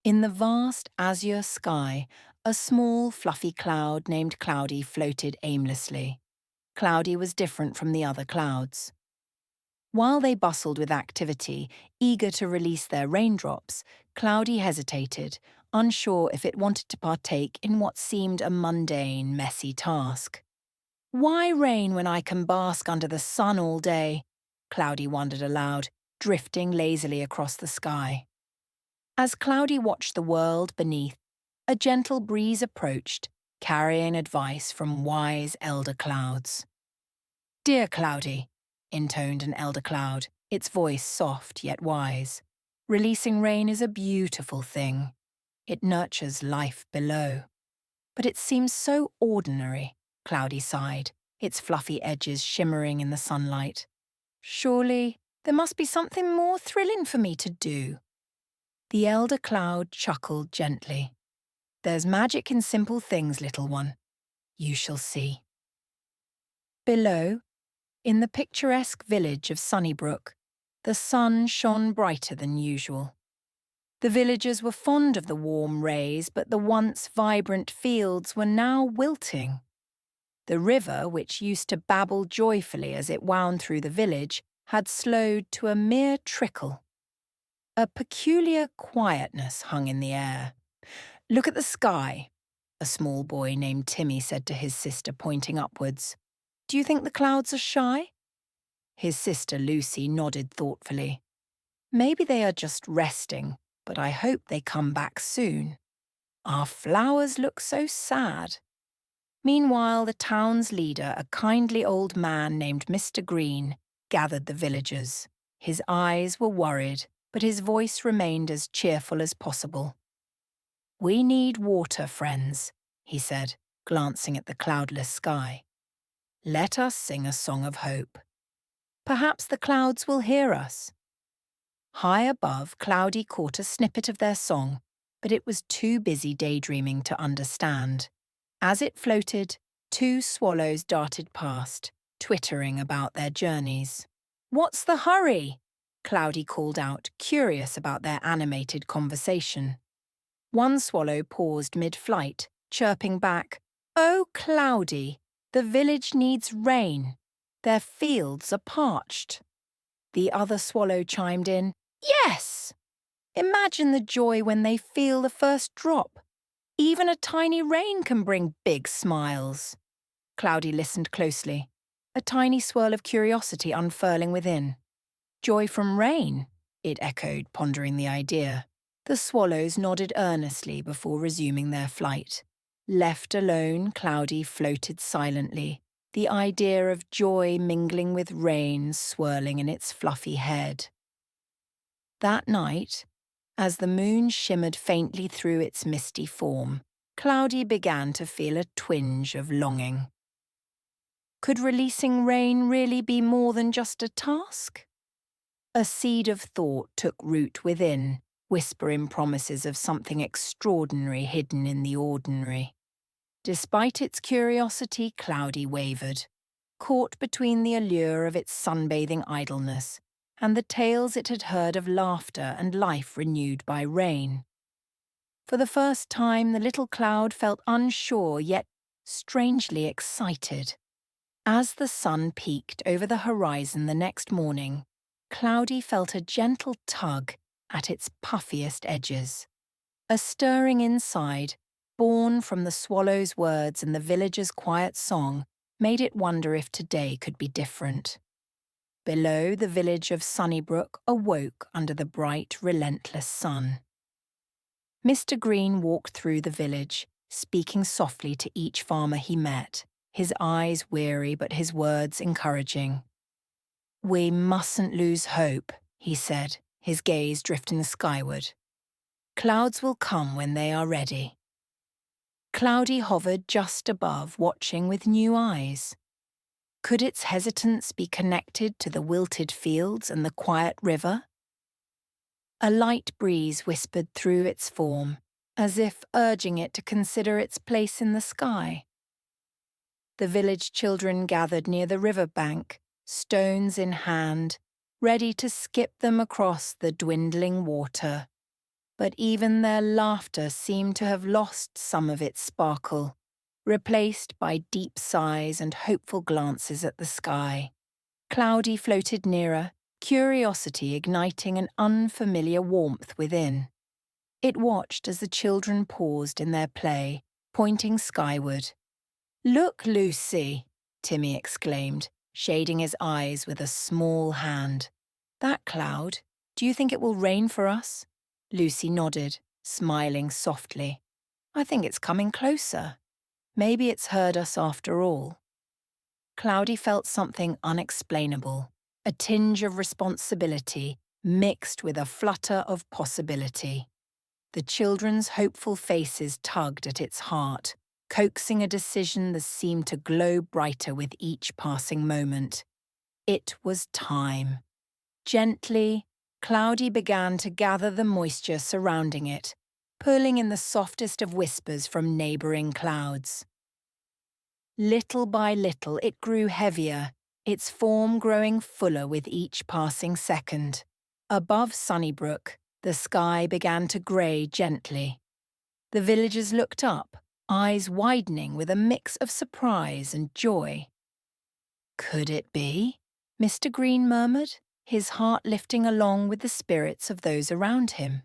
In the vast azure sky, a small, fluffy cloud named Cloudy floated aimlessly. Cloudy was different from the other clouds. While they bustled with activity, eager to release their raindrops, Cloudy hesitated, unsure if it wanted to partake in what seemed a mundane, messy task. Why rain when I can bask under the sun all day? Cloudy wondered aloud, drifting lazily across the sky. As Cloudy watched the world beneath, a gentle breeze approached, carrying advice from wise elder clouds. "Dear Cloudy," intoned an elder cloud, its voice soft yet wise, "releasing rain is a beautiful thing. It nurtures life below. But it seems so ordinary," Cloudy sighed, its fluffy edges shimmering in the sunlight. "Surely there must be something more thrilling for me to do." The elder cloud chuckled gently. "There's magic in simple things, little one. You shall see." Below, in the picturesque village of Sunnybrook, the sun shone brighter than usual. The villagers were fond of the warm rays, but the once vibrant fields were now wilting. The river, which used to babble joyfully as it wound through the village, had slowed to a mere trickle. A peculiar quietness hung in the air. "Look at the sky," a small boy named Timmy said to his sister, pointing upwards. "Do you think the clouds are shy?" His sister Lucy nodded thoughtfully. "Maybe they are just resting, but I hope they come back soon. Our flowers look so sad." Meanwhile, the town's leader, a kindly old man named Mr. Green, gathered the villagers. His eyes were worried, but his voice remained as cheerful as possible. "We need water, friends," he said, glancing at the cloudless sky. "Let us sing a song of hope. Perhaps the clouds will hear us." High above, Cloudy caught a snippet of their song, but it was too busy daydreaming to understand. As it floated, two swallows darted past, twittering about their journeys. "What's the hurry?" Cloudy called out, curious about their animated conversation. One swallow paused mid-flight, chirping back, "Oh, Cloudy, the village needs rain. Their fields are parched." The other swallow chimed in, "Yes! Imagine the joy when they feel the first drop. Even a tiny rain can bring big smiles." Cloudy listened closely, a tiny swirl of curiosity unfurling within. "Joy from rain?" it echoed, pondering the idea. The swallows nodded earnestly before resuming their flight. Left alone, Cloudy floated silently, the idea of joy mingling with rain swirling in its fluffy head. That night, as the moon shimmered faintly through its misty form, Cloudy began to feel a twinge of longing. Could releasing rain really be more than just a task? A seed of thought took root within, whispering promises of something extraordinary hidden in the ordinary. Despite its curiosity, Cloudy wavered, caught between the allure of its sunbathing idleness and the tales it had heard of laughter and life renewed by rain. For the first time, the little cloud felt unsure yet strangely excited. As the sun peeked over the horizon the next morning, Cloudy felt a gentle tug at its puffiest edges. A stirring inside, born from the swallow's words and the villager's quiet song, made it wonder if today could be different. Below, the village of Sunnybrook awoke under the bright, relentless sun. Mr. Green walked through the village, speaking softly to each farmer he met, his eyes weary but his words encouraging. "We mustn't lose hope," he said, his gaze drifting skyward. "Clouds will come when they are ready." Cloudy hovered just above, watching with new eyes. Could its hesitance be connected to the wilted fields and the quiet river? A light breeze whispered through its form, as if urging it to consider its place in the sky. The village children gathered near the river bank, stones in hand, ready to skip them across the dwindling water. but even their laughter seemed to have lost some of its sparkle, replaced by deep sighs and hopeful glances at the sky. Cloudy floated nearer, curiosity igniting an unfamiliar warmth within. It watched as the children paused in their play, pointing skyward. "Look, Lucy," Timmy exclaimed, shading his eyes with a small hand. "That cloud, do you think it will rain for us?" Lucy nodded, smiling softly. "I think it's coming closer. Maybe it's heard us after all." Cloudy felt something unexplainable, a tinge of responsibility mixed with a flutter of possibility. The children's hopeful faces tugged at its heart, coaxing a decision that seemed to glow brighter with each passing moment. It was time. Gently, Cloudy began to gather the moisture surrounding it, pulling in the softest of whispers from neighbouring clouds. Little by little it grew heavier, its form growing fuller with each passing second. Above Sunnybrook, the sky began to grey gently. The villagers looked up, eyes widening with a mix of surprise and joy. "Could it be?" Mr. Green murmured, his heart lifting along with the spirits of those around him.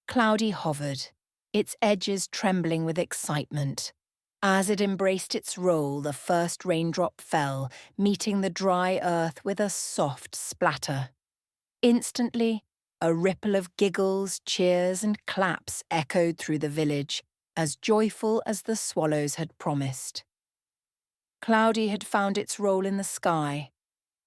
Cloudy hovered, its edges trembling with excitement. As it embraced its role, the first raindrop fell, meeting the dry earth with a soft splatter. Instantly, a ripple of giggles, cheers, and claps echoed through the village, as joyful as the swallows had promised. Cloudy had found its role in the sky,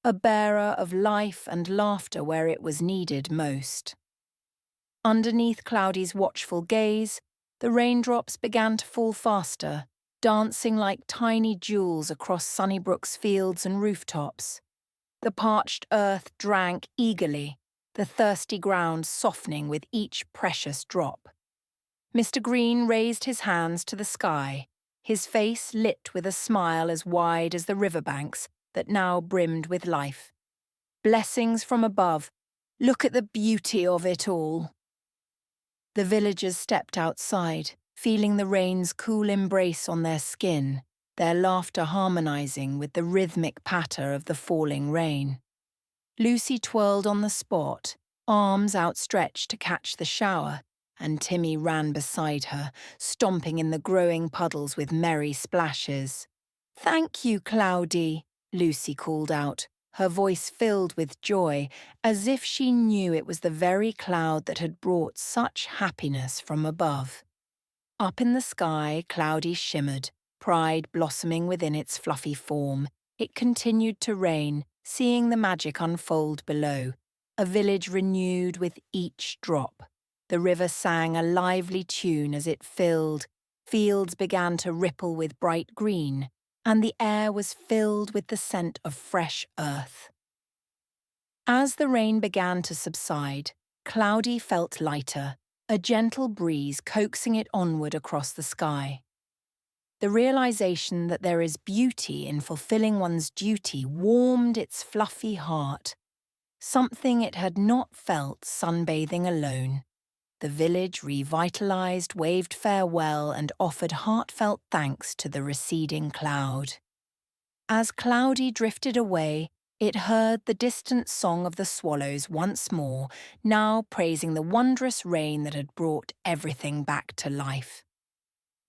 a bearer of life and laughter where it was needed most. Underneath Cloudy's watchful gaze, the raindrops began to fall faster, dancing like tiny jewels across Sunnybrook's fields and rooftops. The parched earth drank eagerly, the thirsty ground softening with each precious drop. Mr. Green raised his hands to the sky, his face lit with a smile as wide as the riverbanks that now brimmed with life. "Blessings from above. Look at the beauty of it all." The villagers stepped outside, feeling the rain's cool embrace on their skin, their laughter harmonizing with the rhythmic patter of the falling rain. Lucy twirled on the spot, arms outstretched to catch the shower, and Timmy ran beside her, stomping in the growing puddles with merry splashes. "Thank you, Cloudy," Lucy called out, her voice filled with joy, as if she knew it was the very cloud that had brought such happiness from above. Up in the sky, Cloudy shimmered, pride blossoming within its fluffy form. It continued to rain, seeing the magic unfold below, a village renewed with each drop. The river sang a lively tune as it filled, fields began to ripple with bright green, and the air was filled with the scent of fresh earth. As the rain began to subside, Cloudy felt lighter, a gentle breeze coaxing it onward across the sky. The realization that there is beauty in fulfilling one's duty warmed its fluffy heart, something it had not felt sunbathing alone. The village, revitalized, waved farewell and offered heartfelt thanks to the receding cloud. As Cloudy drifted away, it heard the distant song of the swallows once more, now praising the wondrous rain that had brought everything back to life.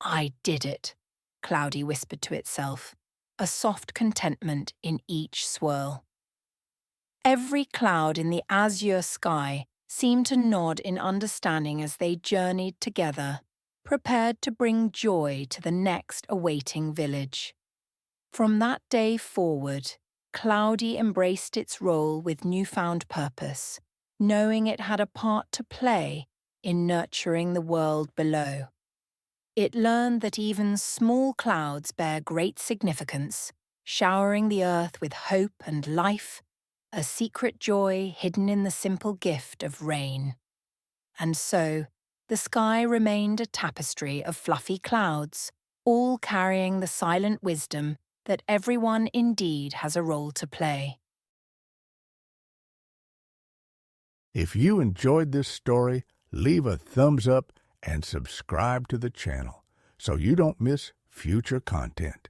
"I did it," Cloudy whispered to itself, a soft contentment in each swirl. Every cloud in the azure sky seemed to nod in understanding as they journeyed together, prepared to bring joy to the next awaiting village. From that day forward, Cloudy embraced its role with newfound purpose, knowing it had a part to play in nurturing the world below. It learned that even small clouds bear great significance, showering the earth with hope and life, a secret joy hidden in the simple gift of rain. And so, the sky remained a tapestry of fluffy clouds, all carrying the silent wisdom that everyone indeed has a role to play. If you enjoyed this story, leave a thumbs up and subscribe to the channel so you don't miss future content.